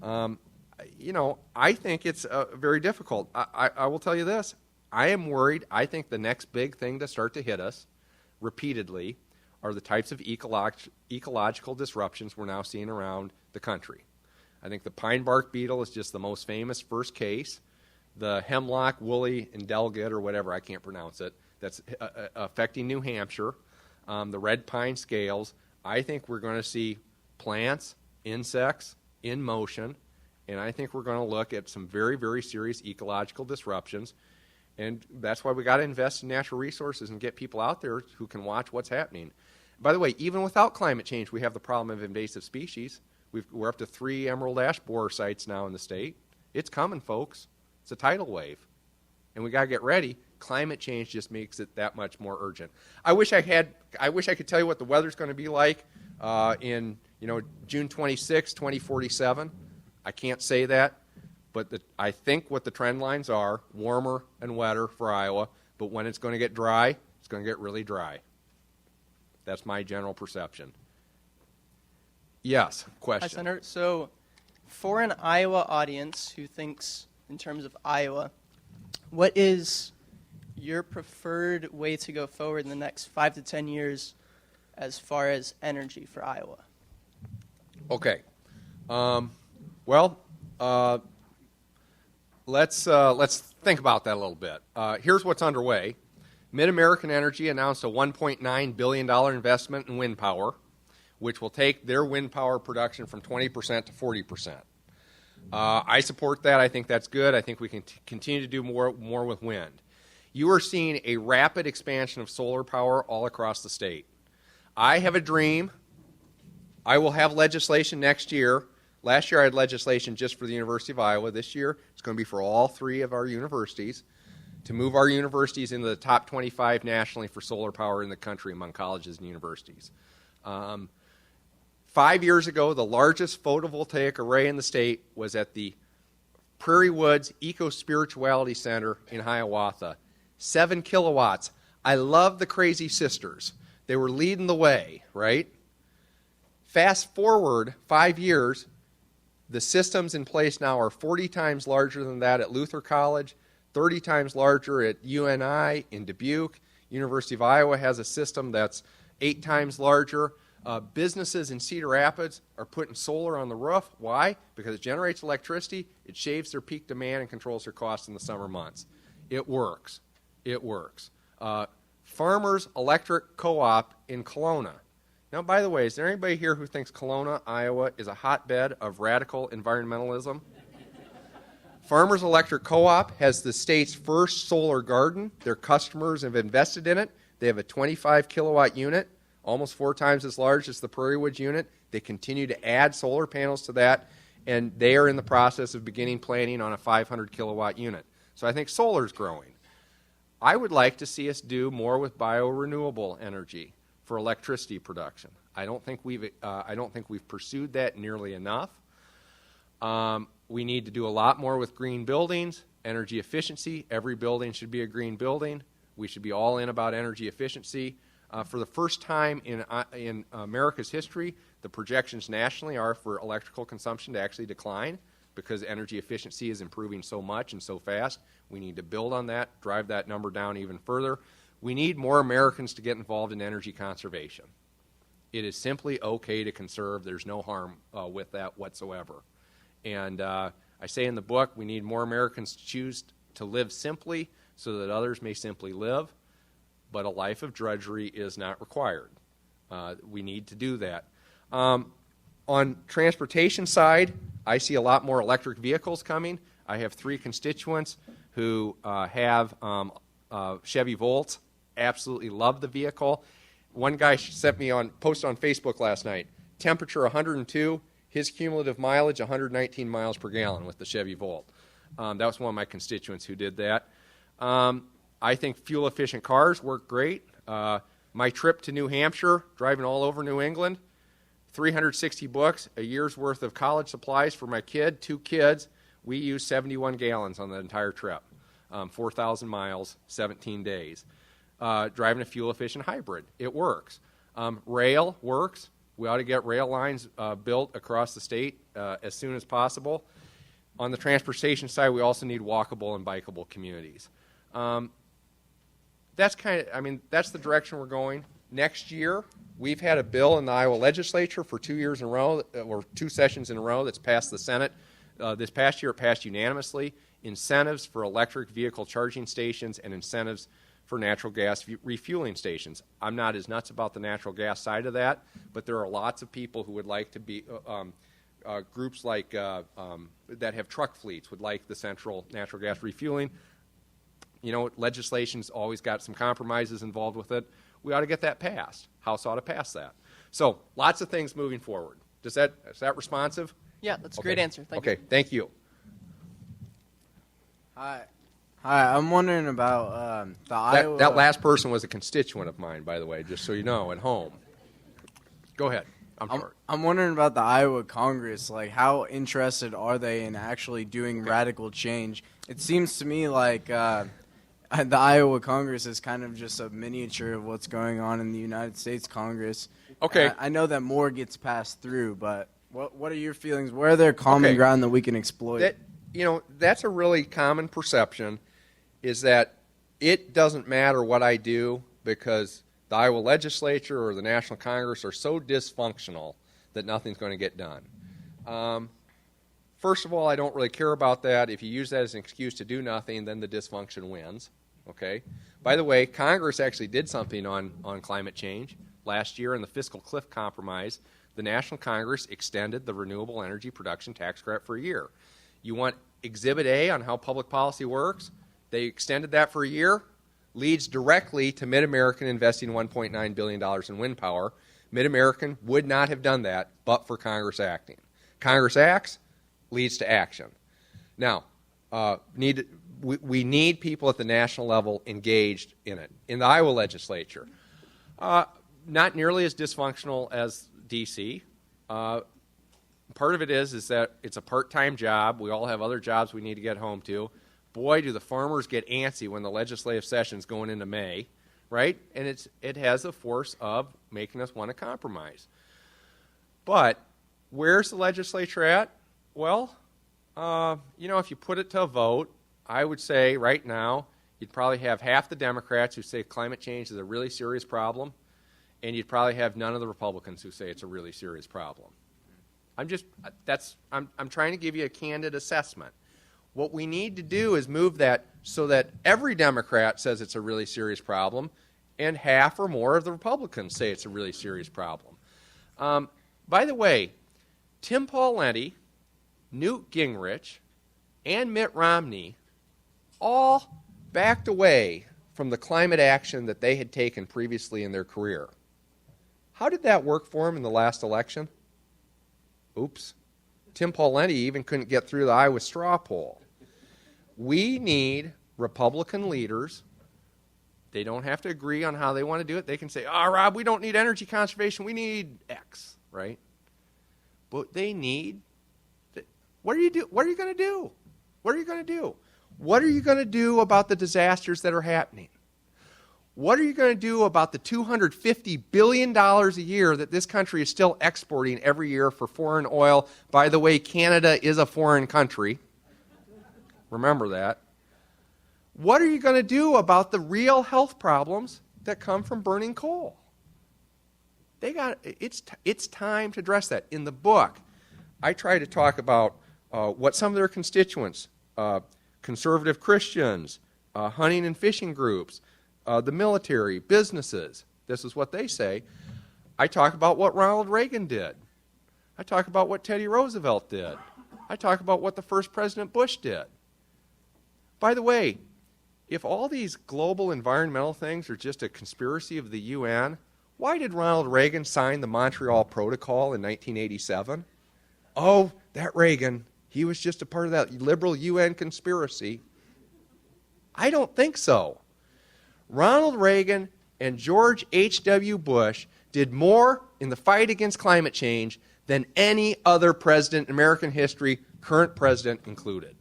I think it's very difficult. I will tell you this. I am worried. I think the next big thing to start to hit us repeatedly are the types of ecological disruptions we're now seeing around the country. I think the pine bark beetle is just the most famous first case. The hemlock, woolly, and Delgate, or whatever, I can't pronounce it, that's affecting New Hampshire. The red pine scales. I think we're going to see plants, insects in motion, and I think we're going to look at some very, very serious ecological disruptions. And that's why we got to invest in natural resources and get people out there who can watch what's happening. By the way, even without climate change, we have the problem of invasive species. We're up to 3 emerald ash borer sites now in the state. It's coming, folks. It's a tidal wave. And we got to get ready. Climate change just makes it that much more urgent. I wish I could tell you what the weather's going to be like in June 26, 2047. I can't say that. But I think what the trend lines are, warmer and wetter for Iowa, but when it's going to get dry, it's going to get really dry. That's my general perception. Yes, question. Hi, Senator. So for an Iowa audience who thinks in terms of Iowa, what is your preferred way to go forward in the next 5 to 10 years as far as energy for Iowa? Okay. Let's think about that a little bit. Here's what's underway. Mid-American Energy announced a $1.9 billion investment in wind power, which will take their wind power production from 20% to 40%. I support that. I think that's good. I think we can continue to do more with wind. You are seeing a rapid expansion of solar power all across the state. I have a dream. I will have legislation next year. Last year I had legislation just for the University of Iowa. This year it's going to be for all 3 of our universities to move our universities into the top 25 nationally for solar power in the country among colleges and universities. 5 years ago, the largest photovoltaic array in the state was at the Prairie Woods Eco-Spirituality Center in Hiawatha. 7 kilowatts. I love the Crazy Sisters. They were leading the way, right? Fast forward 5 years, the systems in place now are 40 times larger than that at Luther College, 30 times larger at UNI in Dubuque. University of Iowa has a system that's 8 times larger. Businesses in Cedar Rapids are putting solar on the roof. Why? Because it generates electricity, it shaves their peak demand, and controls their costs in the summer months. It works. It works. Farmers Electric Co-op in Kelowna Now, by the way, is there anybody here who thinks Kelowna, Iowa is a hotbed of radical environmentalism? Farmers Electric Co-op has the state's first solar garden. Their customers have invested in it. They have a 25 kilowatt unit, almost 4 times as large as the Prairie Woods unit. They continue to add solar panels to that, and they are in the process of beginning planning on a 500 kilowatt unit. So I think solar is growing. I would like to see us do more with biorenewable energy for electricity production. I don't think we've pursued that nearly enough. We need to do a lot more with green buildings, energy efficiency. Every building should be a green building. We should be all in about energy efficiency. For the first time in America's history, the projections nationally are for electrical consumption to actually decline because energy efficiency is improving so much and so fast. We need to build on that, drive that number down even further. We need more Americans to get involved in energy conservation. It is simply okay to conserve. There's no harm with that whatsoever. And I say in the book, we need more Americans to choose to live simply so that others may simply live, but a life of drudgery is not required. We need to do that. On transportation side, I see a lot more electric vehicles coming. I have 3 constituents who have Chevy Volts, absolutely love the vehicle. One guy sent me post on Facebook last night, temperature 102, his cumulative mileage 119 miles per gallon with the Chevy Volt. That was one of my constituents who did that. I think fuel-efficient cars work great. My trip to New Hampshire, driving all over New England, 360 books, a year's worth of college supplies for my kid, 2 kids. We used 71 gallons on the entire trip, 4,000 miles, 17 days. Driving a fuel-efficient hybrid, it works. Rail works. We ought to get rail lines built across the state as soon as possible. On the transportation side, we also need walkable and bikeable communities. That's the direction we're going. Next year, we've had a bill in the Iowa legislature for 2 years in a row, or 2 sessions in a row, that's passed the Senate. This past year, it passed unanimously. Incentives for electric vehicle charging stations and incentives for natural gas refueling stations. I'm not as nuts about the natural gas side of that, but there are lots of people who would like to be, groups like that have truck fleets would like the central natural gas refueling. You know, legislation's always got some compromises involved with it. We ought to get that passed. House ought to pass that. So lots of things moving forward. Is that responsive? Yeah, that's a great answer. Thank you. Okay, thank you. Hi, I'm wondering about the Iowa. That last person was a constituent of mine, by the way, just so you know, at home. Go ahead. I'm wondering about the Iowa Congress. Like, how interested are they in actually doing radical change? It seems to me like the Iowa Congress is kind of just a miniature of what's going on in the United States Congress. Okay. I know that more gets passed through, but what are your feelings? Where are there common ground that we can exploit? That's a really common perception, is that it doesn't matter what I do because the Iowa legislature or the National Congress are so dysfunctional that nothing's going to get done. First of all, I don't really care about that. If you use that as an excuse to do nothing, then the dysfunction wins. Okay. By the way, Congress actually did something on climate change. Last year in the Fiscal Cliff Compromise, the National Congress extended the renewable energy production tax credit for a year. You want Exhibit A on how public policy works? They extended that for a year. Leads directly to Mid-American investing $1.9 billion in wind power. Mid-American would not have done that but for Congress acting. Congress acts, leads to action. Now, we need people at the national level engaged in it. In the Iowa legislature, not nearly as dysfunctional as D.C. Part of it is that it's a part-time job. We all have other jobs we need to get home to. Boy, do the farmers get antsy when the legislative session's going into May, right? And it has the force of making us want to compromise. But where's the legislature at? Well, if you put it to a vote, I would say right now you'd probably have half the Democrats who say climate change is a really serious problem, and you'd probably have none of the Republicans who say it's a really serious problem. I'm trying to give you a candid assessment. What we need to do is move that so that every Democrat says it's a really serious problem and half or more of the Republicans say it's a really serious problem. By the way, Tim Pawlenty, Newt Gingrich, and Mitt Romney all backed away from the climate action that they had taken previously in their career. How did that work for them in the last election? Oops. Tim Pawlenty even couldn't get through the Iowa straw poll. We need Republican leaders. They don't have to agree on how they want to do it. They can say, Rob, we don't need energy conservation. We need X, right? But they need, what are you going to do? What are you going to do? What are you going to do about the disasters that are happening? What are you going to do about the $250 billion a year that this country is still exporting every year for foreign oil? By the way, Canada is a foreign country. Remember that. What are you going to do about the real health problems that come from burning coal? It's time to address that. In the book, I try to talk about what some of their constituents, conservative Christians, hunting and fishing groups, the military, businesses, this is what they say. I talk about what Ronald Reagan did. I talk about what Teddy Roosevelt did. I talk about what the first President Bush did. By the way, if all these global environmental things are just a conspiracy of the UN, why did Ronald Reagan sign the Montreal Protocol in 1987? Oh, that Reagan, he was just a part of that liberal UN conspiracy. I don't think so. Ronald Reagan and George H.W. Bush did more in the fight against climate change than any other president in American history, current president included,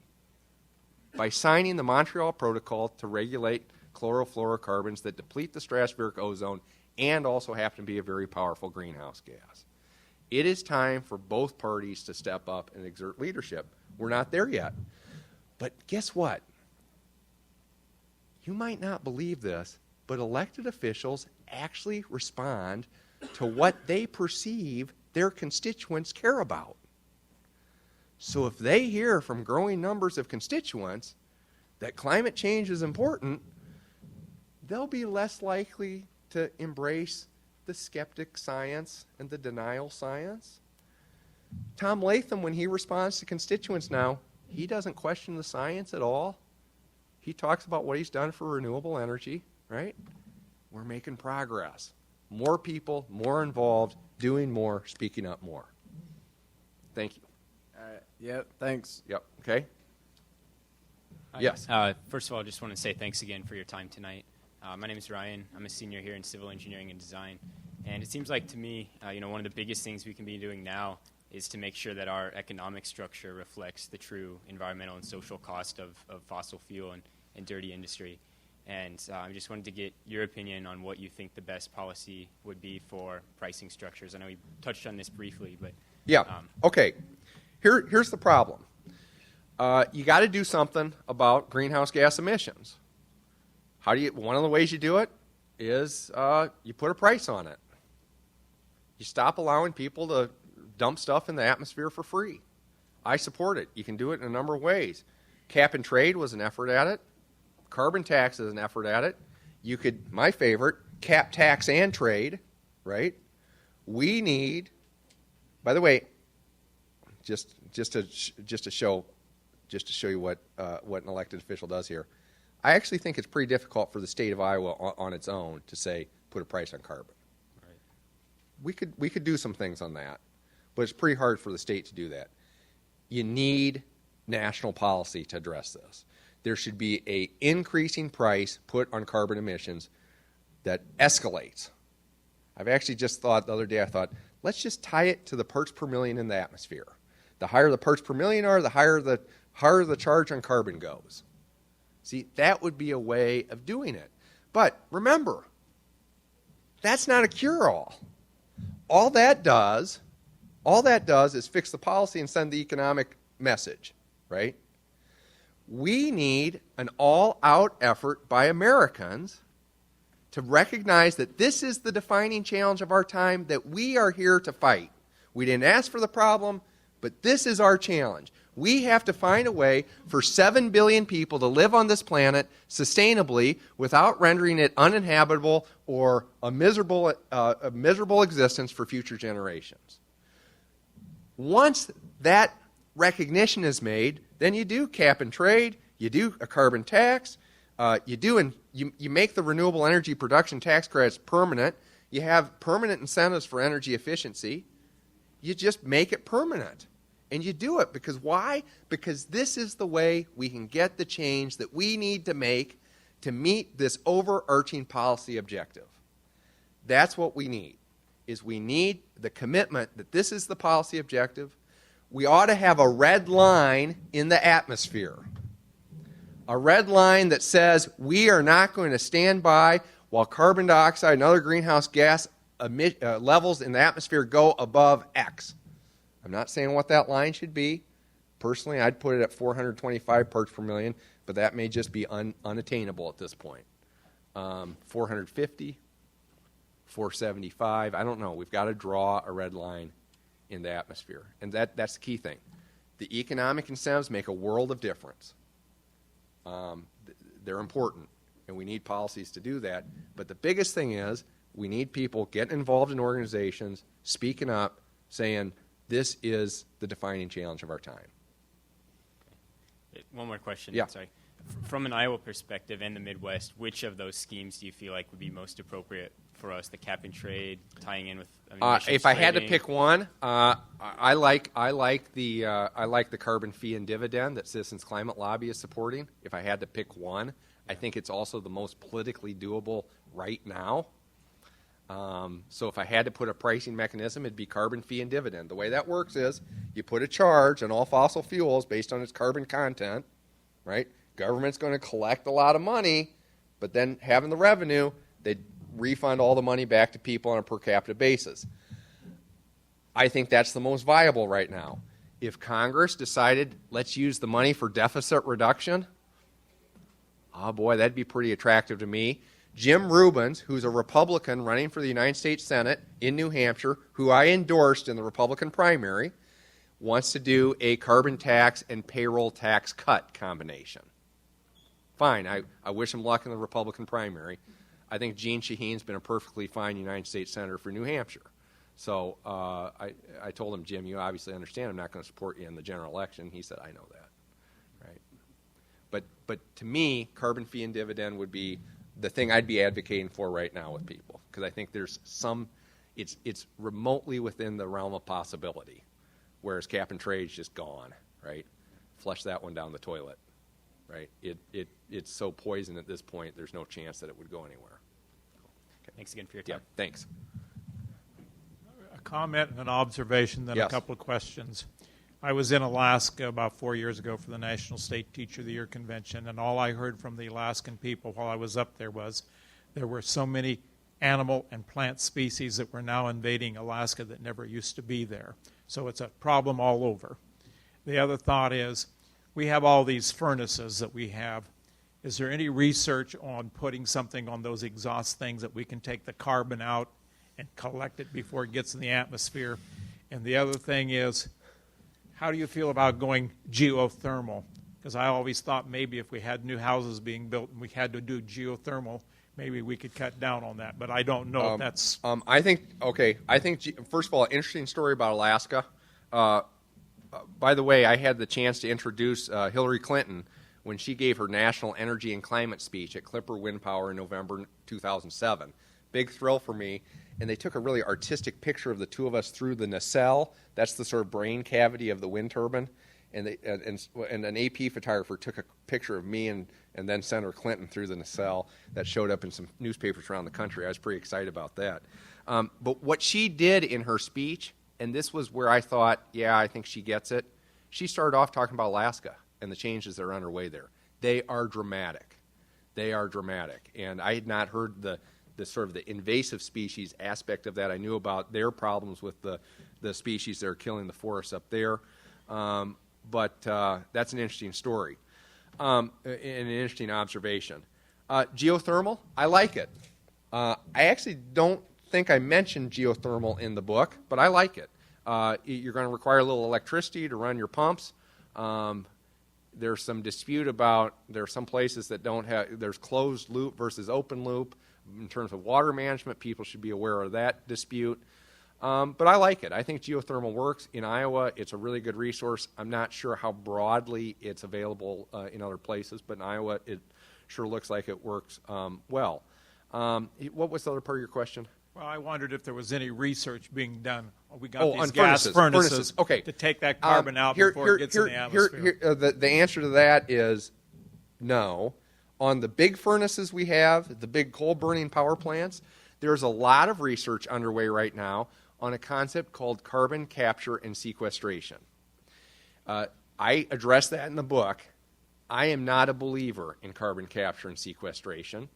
by signing the Montreal Protocol to regulate chlorofluorocarbons that deplete the stratospheric ozone and also happen to be a very powerful greenhouse gas. It is time for both parties to step up and exert leadership. We're not there yet. But guess what? You might not believe this, but elected officials actually respond to what they perceive their constituents care about. So if they hear from growing numbers of constituents that climate change is important, they'll be less likely to embrace the skeptic science and the denial science. Tom Latham, when he responds to constituents now, he doesn't question the science at all. He talks about what he's done for renewable energy, right? We're making progress. More people, more involved, doing more, speaking up more. Thank you. All right. Yep. Thanks. Yep. Okay. Hi. Yes. First of all, I just want to say thanks again for your time tonight. My name is Ryan. I'm a senior here in civil engineering and design. And it seems like to me, one of the biggest things we can be doing now is to make sure that our economic structure reflects the true environmental and social cost of fossil fuel and dirty industry. And I just wanted to get your opinion on what you think the best policy would be for pricing structures. I know you touched on this briefly, but... Yeah. Okay. Here's the problem. You got to do something about greenhouse gas emissions. One of the ways you do it is you put a price on it. You stop allowing people to dump stuff in the atmosphere for free. I support it. You can do it in a number of ways. Cap and trade was an effort at it. Carbon tax is an effort at it. You could, my favorite, cap, tax, and trade, right? We need, by the way, just to show you what an elected official does here. I actually think it's pretty difficult for the state of Iowa on its own to say put a price on carbon. Right. We could do some things on that, but it's pretty hard for the state to do that. You need national policy to address this. There should be an increasing price put on carbon emissions that escalates. I've actually just thought the other day, let's just tie it to the parts per million in the atmosphere. The higher the parts per million are, the higher the charge on carbon goes. See, that would be a way of doing it. But remember, that's not a cure-all. All that does is fix the policy and send the economic message, right? We need an all-out effort by Americans to recognize that this is the defining challenge of our time that we are here to fight. We didn't ask for the problem, but this is our challenge. We have to find a way for 7 billion people to live on this planet sustainably without rendering it uninhabitable or a miserable existence for future generations. Once that recognition is made, then you do cap and trade, you do a carbon tax, you make the renewable energy production tax credits permanent, you have permanent incentives for energy efficiency, you just make it permanent. And you do it because why? Because this is the way we can get the change that we need to make to meet this overarching policy objective. That's what we need, is we need the commitment that this is the policy objective. We ought to have a red line in the atmosphere. A red line that says we are not going to stand by while carbon dioxide and other greenhouse gas levels in the atmosphere go above X. I'm not saying what that line should be. Personally, I'd put it at 425 parts per million, but that may just be unattainable at this point. 450, 475, I don't know. We've got to draw a red line in the atmosphere. And that's the key thing. The economic incentives make a world of difference. They're important, and we need policies to do that. But the biggest thing is we need people getting involved in organizations, speaking up, saying, this is the defining challenge of our time. One more question. Yeah. Sorry. From an Iowa perspective and the Midwest, which of those schemes do you feel like would be most appropriate for us? The cap and trade, tying in with emissions if I had to trading? pick one, I like the carbon fee and dividend that Citizens Climate Lobby is supporting. If I had to pick one, I think it's also the most politically doable right now. So if I had to put a pricing mechanism, it'd be carbon fee and dividend. The way that works is you put a charge on all fossil fuels based on its carbon content, right? Government's going to collect a lot of money, but then having the revenue, they refund all the money back to people on a per capita basis. I think that's the most viable right now. If Congress decided, let's use the money for deficit reduction, oh boy, that'd be pretty attractive to me. Jim Rubens, who's a Republican running for the United States Senate in New Hampshire, who I endorsed in the Republican primary, wants to do a carbon tax and payroll tax cut combination. Fine, I wish him luck in the Republican primary. I think Gene Shaheen's been a perfectly fine United States Senator for New Hampshire. So I told him, Jim, you obviously understand I'm not going to support you in the general election. He said, I know that. Right? But to me, carbon fee and dividend would be the thing I'd be advocating for right now with people, because I think there's it's remotely within the realm of possibility, whereas cap and trade's just gone, right? Flush that one down the toilet, right? It's so poisoned at this point, there's no chance that it would go anywhere. Okay, thanks again for your Yeah, time. thanks. A comment and an observation, then Yes. a couple of questions. I was in Alaska about 4 years ago for the National State Teacher of the Year convention, and all I heard from the Alaskan people while I was up there was there were so many animal and plant species that were now invading Alaska that never used to be there. So it's a problem all over. The other thought is we have all these furnaces that we have. Is there any research on putting something on those exhaust things that we can take the carbon out and collect it before it gets in the atmosphere? And the other thing is, how do you feel about going geothermal? Because I always thought maybe if we had new houses being built and we had to do geothermal, maybe we could cut down on that. But I don't know if that's... I think, first of all, interesting story about Alaska. By the way, I had the chance to introduce Hillary Clinton when she gave her National Energy and Climate speech at Clipper Wind Power in November 2007. Big thrill for me. And they took a really artistic picture of the two of us through the nacelle. That's the sort of brain cavity of the wind turbine. And an AP photographer took a picture of me and then Senator Clinton through the nacelle. That showed up in some newspapers around the country. I was pretty excited about that. But what she did in her speech, and this was where I thought, yeah, I think she gets it. She started off talking about Alaska and the changes that are underway there. They are dramatic. They are dramatic. And I had not heard the sort of the invasive species aspect of that. I knew about their problems with the species that are killing the forests up there. But that's an interesting story, and an interesting observation. Geothermal, I like it. I actually don't think I mentioned geothermal in the book, but I like it. You're going to require a little electricity to run your pumps. There's some dispute about, there are some places that don't have, there's closed loop versus open loop. In terms of water management, people should be aware of that dispute. But I like it. I think geothermal works. In Iowa, it's a really good resource. I'm not sure how broadly it's available in other places, but in Iowa, it sure looks like it works well. What was the other part of your question? Well, I wondered if there was any research being done. We got On these gas furnaces Okay. to take that carbon out before it gets in the atmosphere. The answer to that is no. On the big furnaces we have, the big coal-burning power plants, there's a lot of research underway right now on a concept called carbon capture and sequestration. I address that in the book. I am not a believer in carbon capture and sequestration.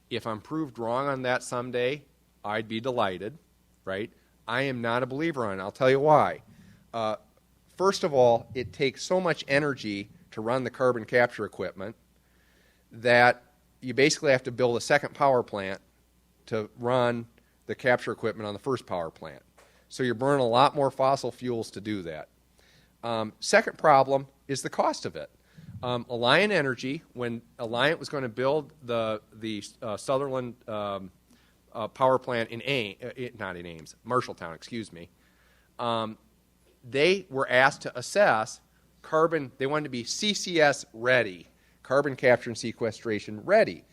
If I'm proved wrong on that someday, I'd be delighted, right? I am not a believer on it. I'll tell you why. First of all, it takes so much energy to run the carbon capture equipment that you basically have to build a second power plant to run the capture equipment on the first power plant. So you're burning a lot more fossil fuels to do that. Second problem is the cost of it. Alliant Energy, when Alliant was going to build the Sutherland power plant in Ames, Marshalltown, excuse me, they were asked to assess carbon. They wanted to be CCS ready, carbon capture and sequestration ready.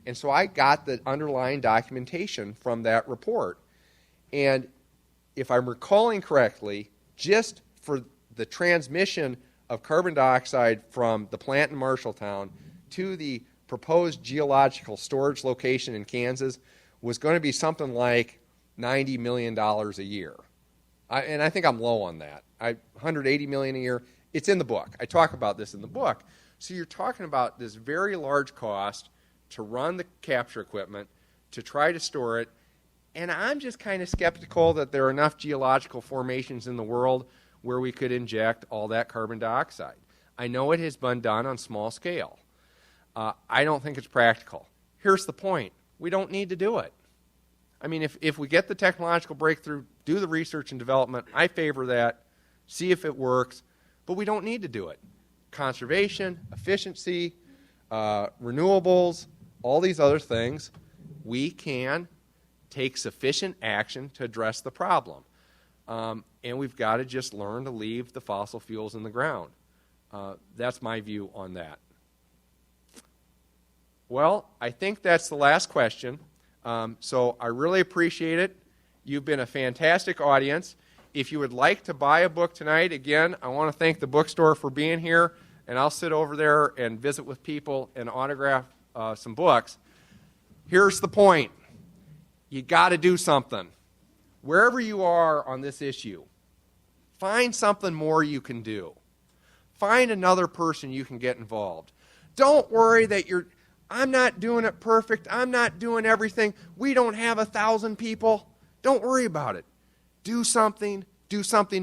And so I got the underlying documentation from that report. And if I'm recalling correctly, just for the transmission of carbon dioxide from the plant in Marshalltown to the proposed geological storage location in Kansas was going to be something like $90 million a year. And I think I'm low on that. $180 million a year. It's in the book. I talk about this in the book. So you're talking about this very large cost to run the capture equipment, to try to store it, and I'm just kind of skeptical that there are enough geological formations in the world where we could inject all that carbon dioxide. I know it has been done on small scale. I don't think it's practical. Here's the point. We don't need to do it. I mean, if we get the technological breakthrough, do the research and development, I favor that, see if it works, but we don't need to do it. Conservation, efficiency, renewables, all these other things, we can take sufficient action to address the problem. And we've got to just learn to leave the fossil fuels in the ground. That's my view on that. Well, I think that's the last question. So I really appreciate it. You've been a fantastic audience. If you would like to buy a book tonight, again, I want to thank the bookstore for being here, and I'll sit over there and visit with people and autograph some books. Here's the point. You got to do something. Wherever you are on this issue, find something more you can do. Find another person you can get involved. Don't worry that I'm not doing it perfect. I'm not doing everything. We don't have 1,000 people. Don't worry about it. Do something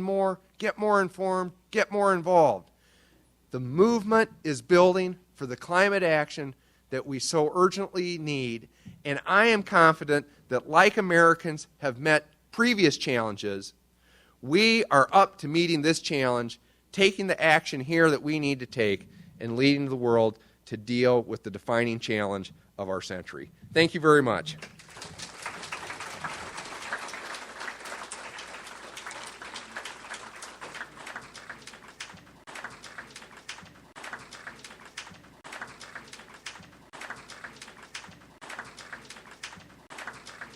more, get more informed, get more involved. The movement is building for the climate action that we so urgently need, and I am confident that, like Americans have met previous challenges, we are up to meeting this challenge, taking the action here that we need to take, and leading the world to deal with the defining challenge of our century. Thank you very much.